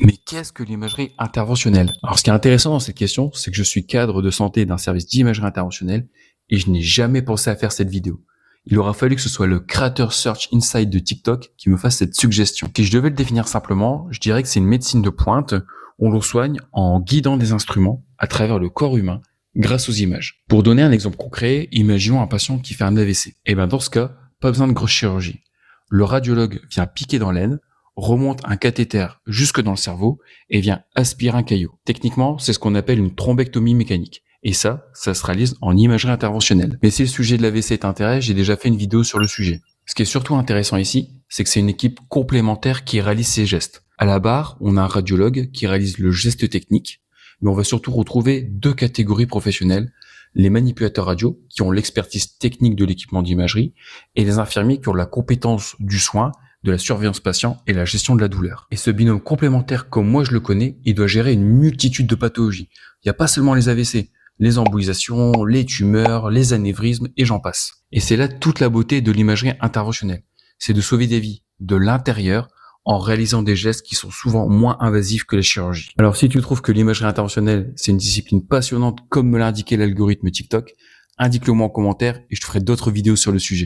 Mais qu'est-ce que l'imagerie interventionnelle? Alors, ce qui est intéressant dans cette question, c'est que je suis cadre de santé d'un service d'imagerie interventionnelle et je n'ai jamais pensé à faire cette vidéo. Il aura fallu que ce soit le créateur Search Insight de TikTok qui me fasse cette suggestion. Si je devais le définir simplement, je dirais que c'est une médecine de pointe où l'on soigne en guidant des instruments à travers le corps humain grâce aux images. Pour donner un exemple concret, imaginons un patient qui fait un AVC. Et bien dans ce cas, pas besoin de grosse chirurgie. Le radiologue vient piquer dans l'aine, remonte un cathéter jusque dans le cerveau et vient aspirer un caillot. Techniquement, c'est ce qu'on appelle une thrombectomie mécanique. Et ça se réalise en imagerie interventionnelle. Mais si le sujet de l'AVC t'intéresse, j'ai déjà fait une vidéo sur le sujet. Ce qui est surtout intéressant ici, c'est que c'est une équipe complémentaire qui réalise ces gestes. À la barre, on a un radiologue qui réalise le geste technique, mais on va surtout retrouver deux catégories professionnelles, les manipulateurs radio qui ont l'expertise technique de l'équipement d'imagerie et les infirmiers qui ont la compétence du soin, de la surveillance patient et la gestion de la douleur. Et ce binôme complémentaire, comme moi je le connais, il doit gérer une multitude de pathologies. Il n'y a pas seulement les AVC, les embolisations, les tumeurs, les anévrismes et j'en passe. Et c'est là toute la beauté de l'imagerie interventionnelle. C'est de sauver des vies de l'intérieur en réalisant des gestes qui sont souvent moins invasifs que la chirurgie. Alors si tu trouves que l'imagerie interventionnelle, c'est une discipline passionnante comme me l'a indiqué l'algorithme TikTok, indique-le moi en commentaire et je te ferai d'autres vidéos sur le sujet.